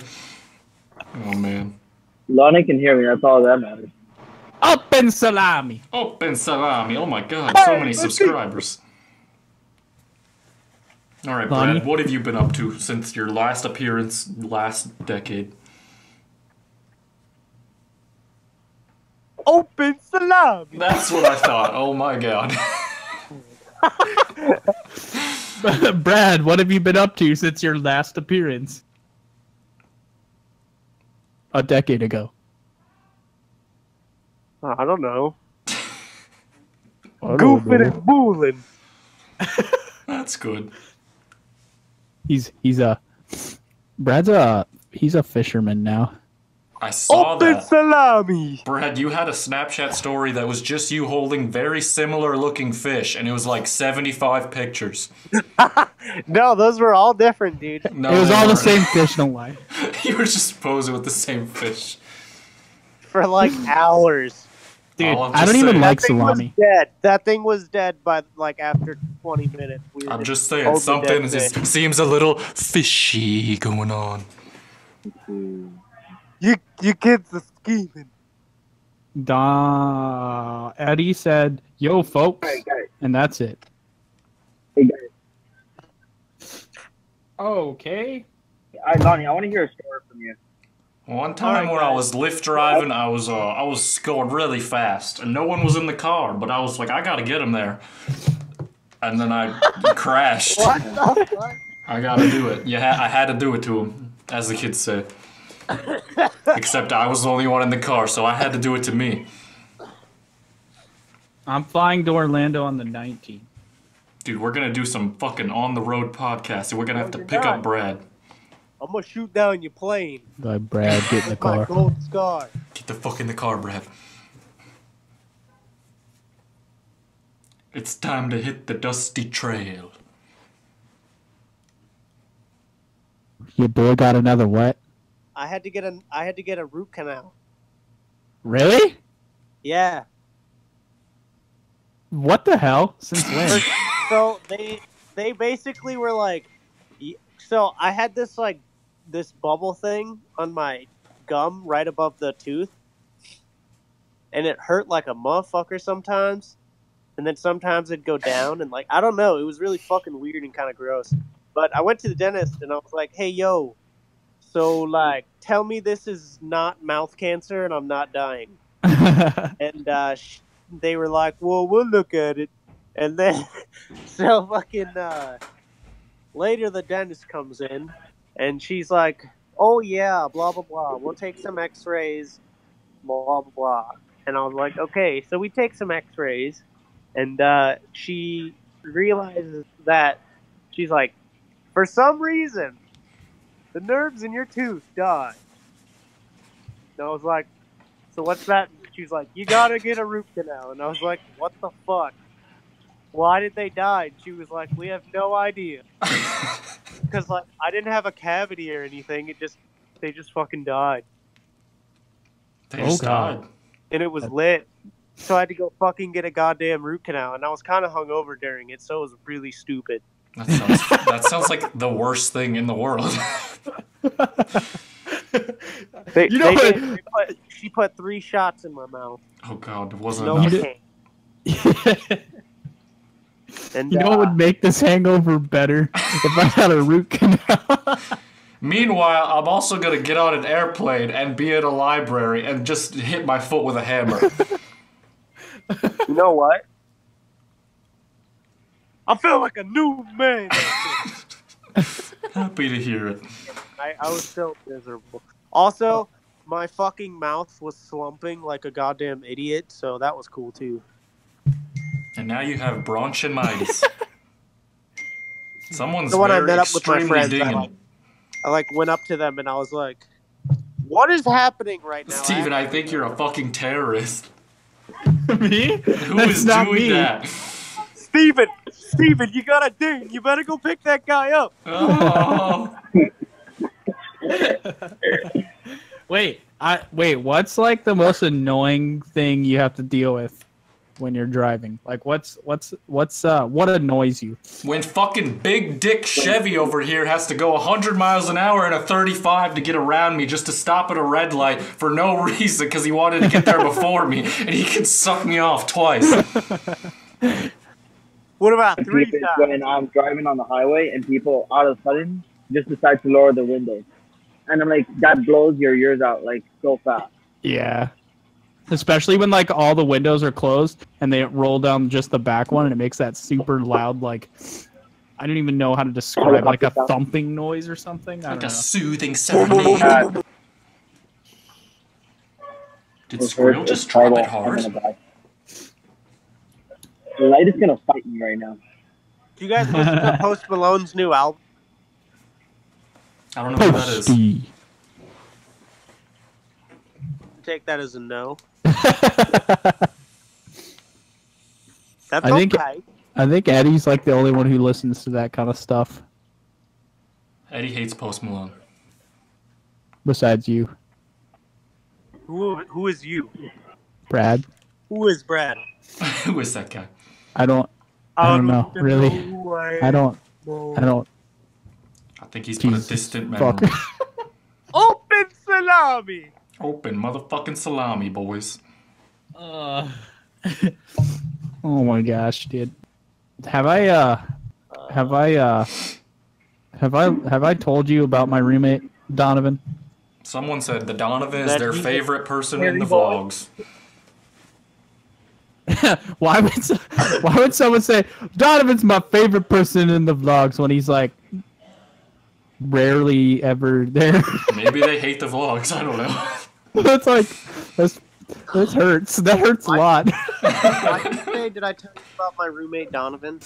Oh man. Lonnie can hear me. That's all that matters. Open salami. Open salami. Oh my god, so many subscribers. Alright, Brad, Lonnie? what have you been up to since your last appearance last decade? Open salami. That's what I thought. Oh my god. Brad, what have you been up to since your last appearance? A decade ago. I don't know. I don't Goofing know. and booling. That's good. He's a fisherman now. I saw Open that. salami. Brad, you had a Snapchat story that was just you holding very similar looking fish, and it was like 75 pictures. No, those were all different, dude. No, It was they all the weren't. same fish, no lie. You were just posing with the same fish. for like hours. Dude, All I'm I don't just even saying- like That thing was salami. dead. That thing was dead by like after 20 minutes. We were I'm just over saying, something dead fish. seems a little fishy going on. You kids are scheming. Eddie said, "Yo, folks," Hey, guys. and that's it. Hey, guys. Okay. Lonnie, I want to hear a story from you. One time Alright, when I guys. was Lyft driving, I was going really fast, and no one was in the car. But I was like, I gotta get him there, and then I crashed. What the fuck? I gotta do it. I had to do it to him, as the kids say. Except I was the only one in the car, so I had to do it to me. I'm flying to Orlando on the 19th. Dude, we're gonna do some fucking on the road podcast, and we're gonna have to pick up Brad. I'm gonna shoot down your plane. Like, Brad, get in the With my car. gold scar. Get the fuck in the car, Brad. It's time to hit the dusty trail. Your boy got another what? I had to get a root canal. Really? Yeah. What the hell? Since when? So they basically were like, so I had this like this bubble thing on my gum right above the tooth, and it hurt like a motherfucker sometimes, and then sometimes it'd go down, and like I don't know, it was really fucking weird and kind of gross. But I went to the dentist and I was like, hey yo, so like tell me this is not mouth cancer and I'm not dying. And they were like, well, we'll look at it. And then, so fucking, later the dentist comes in, and she's like, oh yeah, blah, blah, blah. We'll take some x-rays, blah, blah, blah. And I was like, okay. So we take some x-rays, and she realizes that, she's like, for some reason, the nerves in your tooth die. And I was like, so what's that? She's like, you gotta get a root canal. And I was like, what the fuck? Why did they die? And she was like, we have no idea. Because like I didn't have a cavity or anything. They just fucking died. They just died. And it was lit. So I had to go fucking get a goddamn root canal. And I was kind of hungover during it, so it was really stupid. That sounds like the worst thing in the world. She put 3 shots in my mouth. Oh god, wasn't No enough. cocaine. And You know what would make this hangover better? If I had a root canal. Meanwhile, I'm also gonna get on an airplane and be in a library and just hit my foot with a hammer. you know what? I feel like a new man. Happy to hear it. I was so miserable. Also, my fucking mouth was slumping like a goddamn idiot, so that was cool too. And now you have bronchitis. Someone's So when I very met up with my extremely friends, dinging. I like went up to them and I was like, "What is happening right now?" Steven, I think you're a fucking terrorist. Me? Who That's is not doing me. that? Steven, you got a ding. You better go pick that guy up. Oh. Wait, what's like the most annoying thing you have to deal with when you're driving? Like what annoys you? When fucking big dick Chevy over here has to go 100 miles an hour in a 35 to get around me just to stop at a red light for no reason because he wanted to get there before me and he can suck me off twice. What about 3 It's times? when I'm driving on the highway and people all of a sudden just decide to lower the windows. And I'm like, that blows your ears out like so fast. Yeah. Especially when like all the windows are closed and they roll down just the back one and it makes that super loud like I don't even know how to describe like a thumping noise or something. I Like don't a know. soothing serenade. Did Squirrel just drop it hard? The light is gonna fight me right now. Do you guys listen to Post Malone's new album? I don't know who that is. Posty. Take that as a no. That's I think- okay. I think Eddie's like the only one who listens to that kind of stuff Eddie hates Post Malone. besides you. Who is you? Brad. Who is Brad? Who is that guy? I don't know. even Really. know who I I don't. I think he's got a Jesus distant fuck. memory. Open salami. Open motherfucking salami, boys. Oh my gosh, dude. Have I told you about my roommate Donovan? Someone said the Donovan is That their he- favorite person in Harry the boy. vlogs. why would someone say Donovan's my favorite person in the vlogs when he's like rarely ever there? Maybe they hate the vlogs. I don't know. That's like this hurts. That hurts a lot. Did I tell you about my roommate Donovan?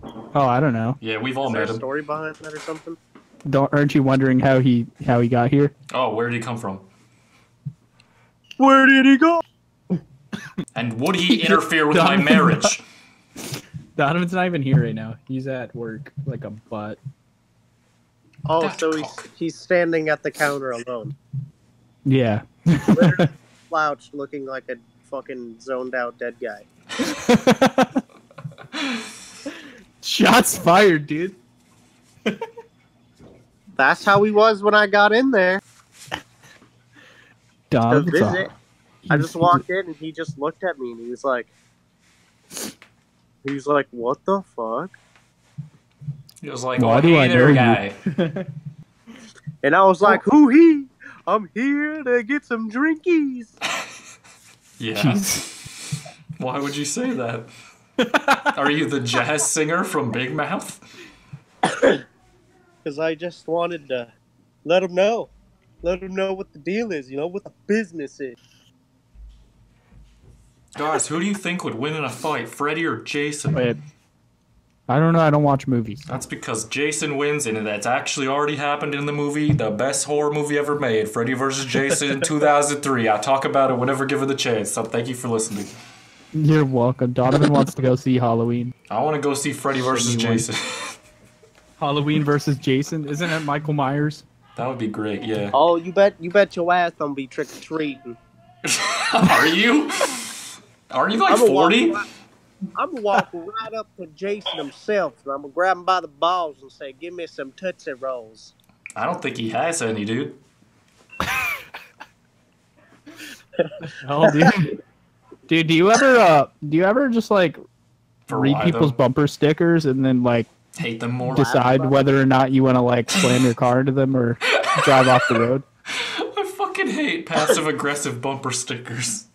Oh, I don't know. Yeah, we've all Is there met a him. story behind that or something? Aren't you wondering how he got here? Oh, where did he come from? Where did he go? And would he interfere with my marriage? Donovan's not even here right now. He's at work like a butt. Oh, That so cock. he's standing at the counter alone, Yeah. literally slouched, looking like a fucking zoned out dead guy. Shots fired, dude. That's how he was when I got in there to Donovan's visit. I just walked in and he just looked at me and he was like, "What the fuck?" He was like, Why oh, do I hey there, know guy. And I was like, "Who he? I'm here to get some drinkies." Yeah. Jeez. Why would you say that? Are you the jazz singer from Big Mouth? Because I just wanted to let him know what the deal is, what the business is. Guys, who do you think would win in a fight, Freddy or Jason? Wait. I don't know. I don't watch movies. That's because Jason wins, and that's actually already happened in the movie, the best horror movie ever made, Freddy vs. Jason in 2003. I talk about it whenever given the chance, so thank you for listening. You're welcome. Donovan wants to go see Halloween. I want to go see Freddy vs. Jason. Halloween versus Jason. Isn't it Michael Myers? That would be great, yeah. Oh, you bet your ass don't be trick or treating. Are you? Aren't you like 40? I'm gonna walk right up to Jason himself, and I'm gonna grab him by the balls and say, "Give me some Tootsie Rolls." I don't think he has any, dude. Oh, dude. Dude, do you ever just like read Why, people's though? bumper stickers and then like Hate them more. decide whether or not you want to like slam your car into them or drive off the road? I fucking hate passive-aggressive bumper stickers.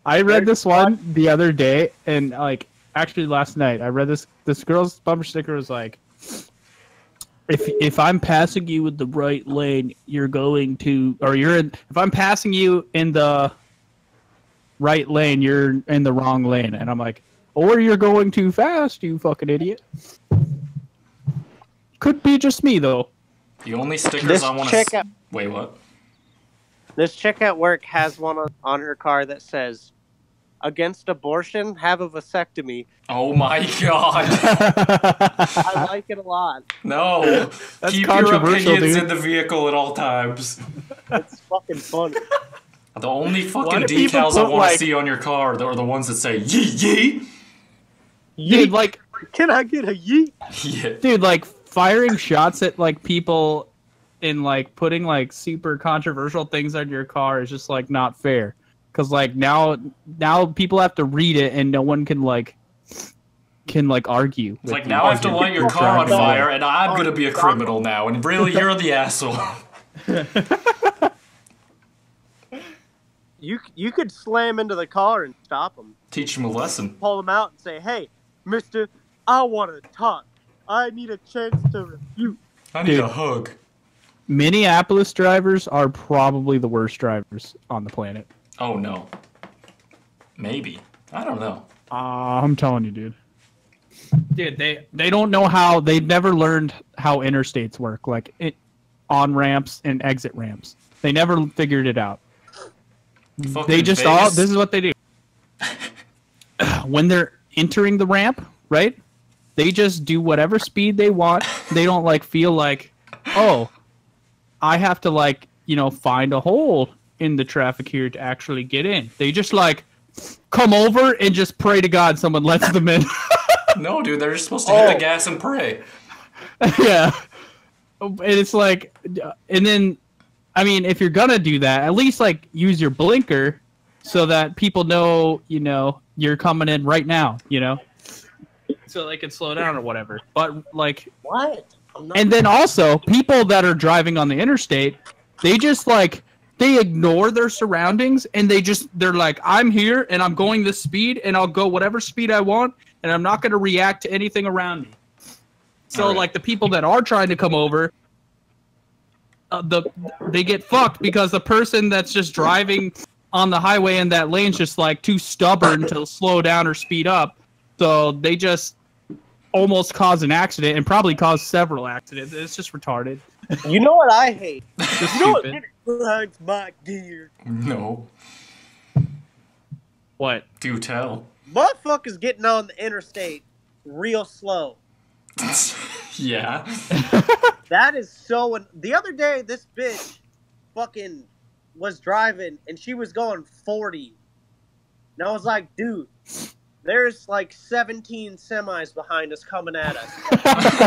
I read this one the other day, and like actually last night, I read this girl's bumper sticker was like, if I'm passing you in the right lane, you're going to, or if I'm passing you in the right lane, you're in the wrong lane, and I'm like, or you're going too fast, you fucking idiot. Could be just me though. The only stickers This I want chick to... at- Wait, what? This chick at work has one on her car that says, "Against abortion, have a vasectomy." Oh my god. I like it a lot. No. That's Keep your controversial, opinions dude. in the vehicle at all times. It's fucking funny. The only Why fucking do people decals I put, want to like- see on your car are the ones that say yee yee. Dude, like, Can I get a yeet? Yeah. dude, like firing shots at like people and like putting like super controversial things on your car is just like not fair. Cause like now people have to read it and no one can argue. It's like, now I have to light your car on fire, and I'm gonna be a criminal now, and really, you're the asshole. You could slam into the car and stop him. Teach him a lesson. Pull him out and say, "Hey, mister, I want to talk. I need a chance to refute." I need Dude. a hug. Minneapolis drivers are probably the worst drivers on the planet. Oh no. Maybe. I don't know. I'm telling you, dude. Dude, they don't know how. They've never learned how interstates work, like on ramps and exit ramps. They never figured it out. Fucking They just Vegas. this is what they do. When they're entering the ramp, right? They just do whatever speed they want. They don't like feel like, oh, I have to like find a hole in the traffic here to actually get in. They just like come over and just pray to God someone lets them in. No, dude, they're just supposed to hit the gas and pray. Yeah. And it's like, and then, I mean, if you're gonna do that, at least like use your blinker so that people know, you're coming in right now, so they can slow down or whatever. But like, What? and then also people that are driving on the interstate, they just like, they ignore their surroundings and they're like, I'm here and I'm going this speed and I'll go whatever speed I want and I'm not going to react to anything around me. So like the people that are trying to come over, they get fucked because the person that's just driving on the highway in that lane's just like too stubborn to slow down or speed up. So they just almost cause an accident and probably cause several accidents. It's just retarded. You know what I hate? Just You know what stupid. grinds my gear? No. What? Do tell. Motherfuckers getting on the interstate real slow. Yeah. That is so... The other day, this bitch fucking was driving, and she was going 40. And I was like, dude, there's like 17 semis behind us coming at us.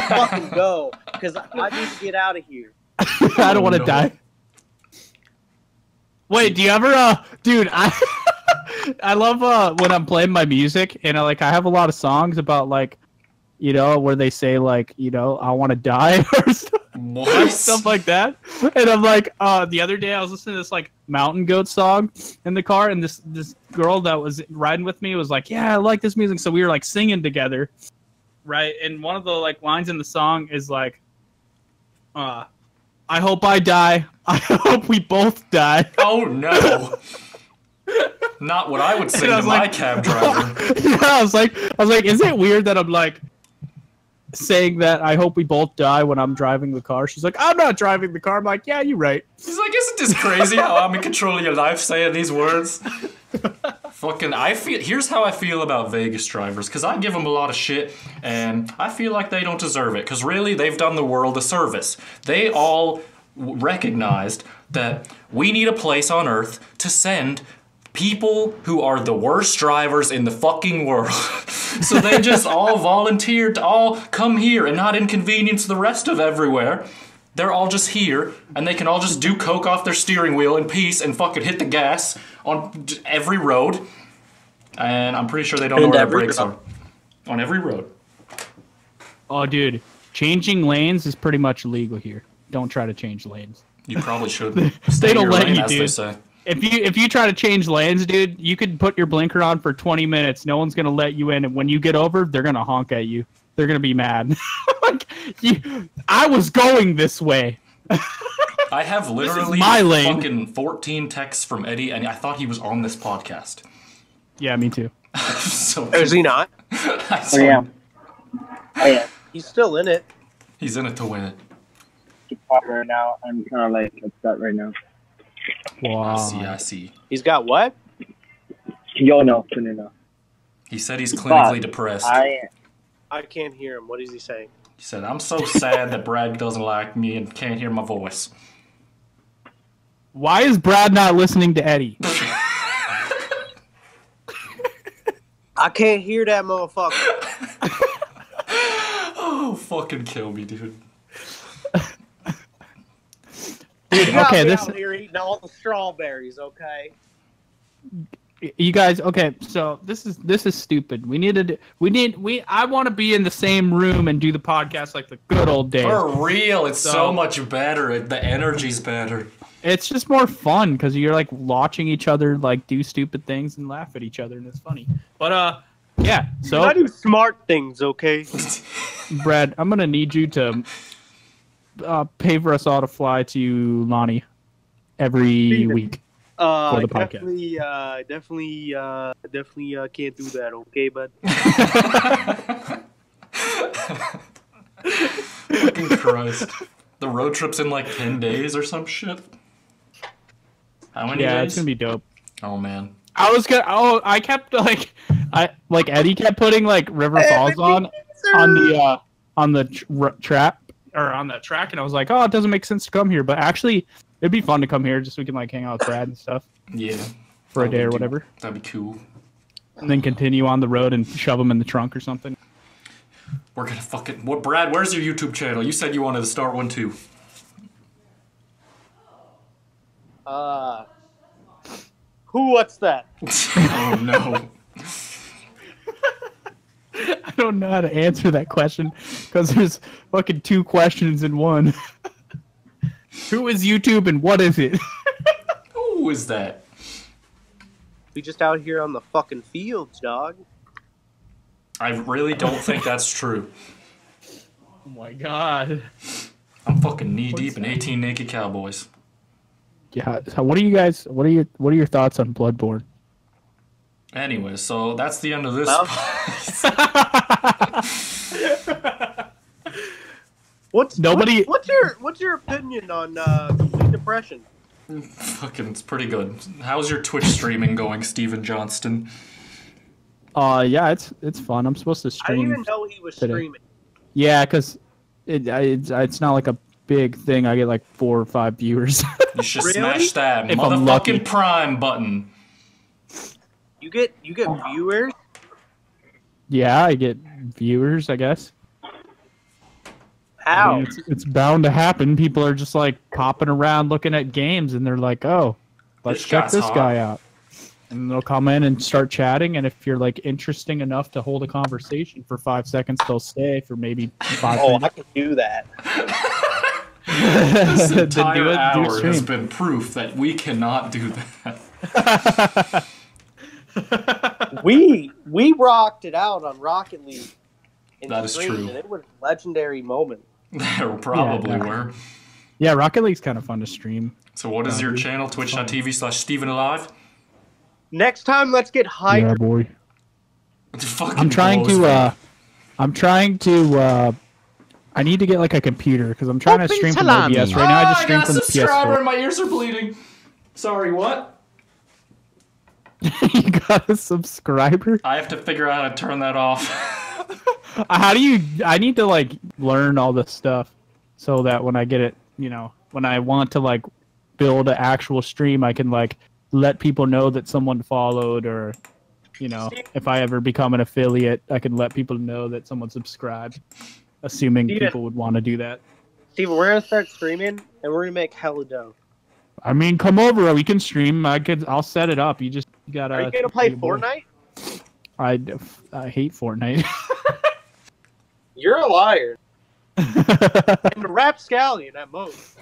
Fucking go, because I need to get out of here. I don't want to die. Wait, do you ever, dude, I love when I'm playing my music and I have a lot of songs about like, where they say like, I want to die or stuff like that. And I'm like, the other day I was listening to this like Mountain Goat song in the car, and this girl that was riding with me was like, yeah, I like this music. So we were like singing together, right? And one of the like lines in the song is like, I hope I die. I hope we both die. Oh no. Not what I would say to my cab driver. Yeah, I was like, is it weird that I'm like saying that I hope we both die when I'm driving the car? She's like, I'm not driving the car. I'm like, yeah, you're right. She's like, isn't this crazy how I'm in control of your life saying these words? Fucking, here's how I feel about Vegas drivers, because I give them a lot of shit, and I feel like they don't deserve it, because really, they've done the world a service. They all recognized that we need a place on Earth to send people who are the worst drivers in the fucking world. So they just all volunteered to all come here and not inconvenience the rest of everywhere. They're all just here, and they can all just do coke off their steering wheel in peace and fucking hit the gas on every road. And I'm pretty sure they don't know where their brakes are. On every road. Oh, dude, changing lanes is pretty much illegal here. Don't try to change lanes. You probably should. They don't let you, as dude. they say. If you try to change lanes, dude, you could put your blinker on for 20 minutes. No one's gonna let you in, and when you get over, they're gonna honk at you. They're gonna be mad. Like, I was going this way. I have literally my lane. fucking 14 texts from Eddie, and I thought he was on this podcast. Yeah, me too. So Is he not? I Oh yeah. Oh yeah. He's still in it. He's in it to win it. It's hot right now. I'm kind of like upset right now. Wow. I see. He's got what? Yo, no. He said he's clinically depressed. I can't hear him. What is he saying? He said, I'm so sad that Brad doesn't like me and can't hear my voice. Why is Brad not listening to Eddie? I can't hear that motherfucker. Oh, fucking kill me, dude. Dude, You okay, out here eating all the strawberries, okay? you guys, okay, so this is stupid. I want to be in the same room and do the podcast like the good old days. For real, it's so much better. The energy's better. It's just more fun because you're like watching each other like do stupid things and laugh at each other, and it's funny. But yeah. So I do smart things, okay? Brad, I'm gonna need you to pay for us all to fly to Lonnie every week for the podcast. Definitely can't do that, okay, bud? Fucking Christ. The road trip's in like 10 days or some shit. How many days? Yeah, it's gonna be dope. Oh man. I kept like Eddie kept putting like River Falls on the track, and I was like, oh, it doesn't make sense to come here, but actually It'd be fun to come here just so we can like hang out with Brad and stuff Yeah. for a day or whatever. That'd be cool. And then continue on the road and shove them in the trunk or something. We're gonna fucking... What, Brad, where's your YouTube channel? You said you wanted to start one too. What's that? Oh, no. I don't know how to answer that question because there's fucking 2 questions in one. Who is YouTube and what is it? Who is that? We just out here on the fucking fields, dog. I really don't think that's true. Oh my god. I'm fucking knee deep in 18 Naked Cowboys. Yeah. So what are you guys? What are your thoughts on Bloodborne? Anyway, so that's the end of this. What's your opinion on complete depression? Fucking, it's pretty good. How's your Twitch streaming going, Steven Johnston? Yeah, it's fun. I'm supposed to I stream. didn't even know he was today. streaming. Yeah, because it's not like a big thing. I get like 4 or 5 viewers. You should Really? smash that If I'm lucky. motherfucking Prime button. You get viewers. Yeah, I get viewers, I guess. I How? mean, it's bound to happen. People are just like popping around looking at games, and they're like, "Oh, let's This check guy's this hot." guy out." And they'll come in and start chatting, and if you're like interesting enough to hold a conversation for 5 seconds, they'll stay for maybe 5 Oh, I minutes. can do that. This Then entire do a hour has stream. been proof that we cannot do that. We rocked it out on Rocket League. In That is stream, true. And it was a legendary moment. There probably Yeah. were. Yeah, Rocket League's kind of fun to stream. So what is your channel? Twitch.tv/StevenAlive? Next time, let's get hyped. Yeah, boy. It fucking I'm trying blows me. I need to get like a computer because I'm trying to Open stream from salami. OBS right now. I just stream got from a the subscriber PS4. and my ears are bleeding. Sorry, what? You got a subscriber? I have to figure out how to turn that off. How do you? I need to like learn all this stuff so that when I get it, when I want to like build an actual stream, I can like let people know that someone followed, or if I ever become an affiliate, I can let people know that someone subscribed, assuming people would want to do that. Steven, we're gonna start streaming, and we're gonna make hella dough. I mean, come over. We can stream. I'll set it up. You gotta. Are you gonna play be able- Fortnite? I hate Fortnite. You're a liar. And a rapscallion at most.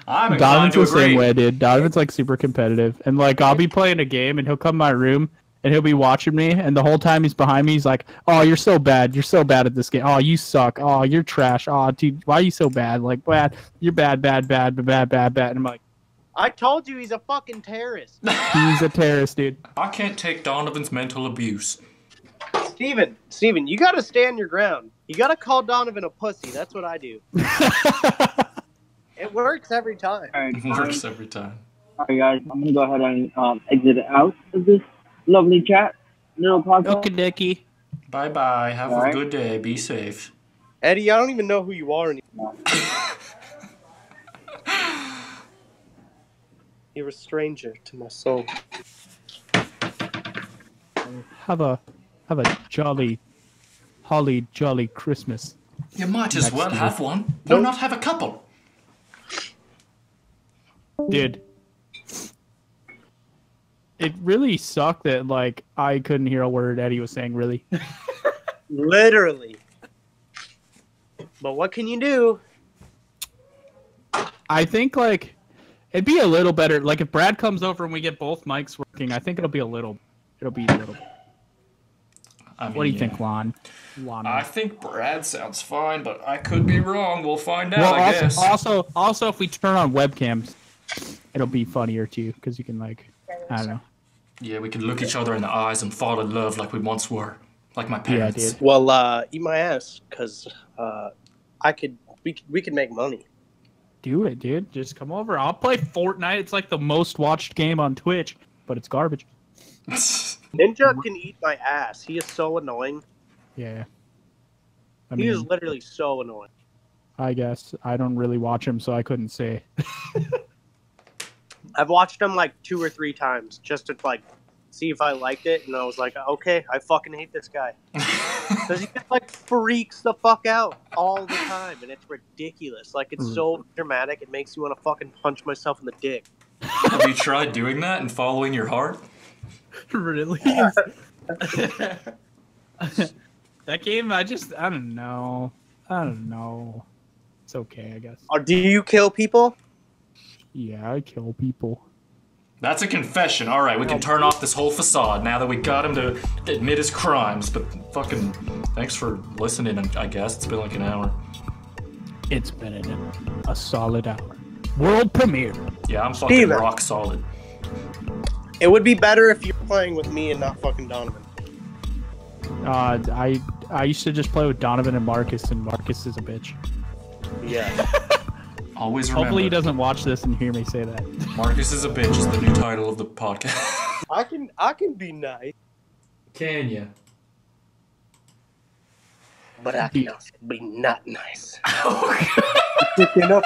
I'm inclined Donovan's to the same agree. way, dude. Donovan's like super competitive, and like I'll be playing a game, and he'll come to my room, and he'll be watching me, and the whole time he's behind me, he's like, "Oh, you're so bad. You're so bad at this game. Oh, you suck. Oh, you're trash. Oh, dude, why are you so bad? Like, bad. You're bad, bad, bad, bad, bad, bad." And I'm like, I told you he's a fucking terrorist. "He's a terrorist, dude." I can't take Donovan's mental abuse. Steven, you gotta stand your ground. You gotta call Donovan a pussy. That's what I do. It works every time. Alright, It works every time. Alright, guys, I'm gonna go ahead and exit out of this lovely chat. Little podcast. Okay, Dickie. Bye-bye. Have a Alright. good day. Be safe. Eddie, I don't even know who you are anymore. You're a stranger to my soul. Have a jolly, holly jolly Christmas. You might as Next well year. have one. Why not have a couple? Dude, it really sucked that like I couldn't hear a word Eddie was saying. Really, Literally. But what can you do? I think like it'd be a little better. Like if Brad comes over and we get both mics working, I think it'll be a little. I mean, What do you yeah. think, Lon? I think Brad sounds fine, but I could be wrong. We'll find out, Well, I guess. also, if we turn on webcams, it'll be funnier too, because you can like, I don't know. Yeah, we could look each other in the eyes and fall in love like we once were. Like my parents. dude. Well, eat my ass, cause we could make money. Do it, dude. Just come over. I'll play Fortnite. It's like the most watched game on Twitch, but it's garbage. Ninja can eat my ass. He is so annoying. Yeah. I He is mean, literally so annoying. I guess. I don't really watch him, so I couldn't say. I've watched him like 2 or 3 times just to like see if I liked it, and I was like, okay, I fucking hate this guy because he just like freaks the fuck out all the time, and it's ridiculous. Like it's so dramatic, it makes you want to fucking punch myself in the dick. Have you tried doing that and following your heart? Really? That game, I don't know. It's okay, I guess. Or do you kill people? Yeah, I kill people. That's a confession. All right, we can turn off this whole facade now that we got him to admit his crimes. But fucking, thanks for listening. I guess it's been like an hour. It's been a solid hour. World premiere. Yeah, I'm fucking Steven. rock solid. It would be better if you were playing with me and not fucking Donovan. I used to just play with Donovan and Marcus is a bitch. Yeah. Always remember. Hopefully he doesn't watch this and hear me say that. Marcus is a bitch is the new title of the podcast. I can be nice, Can ya? but I can also be not nice. Oh, God. You know?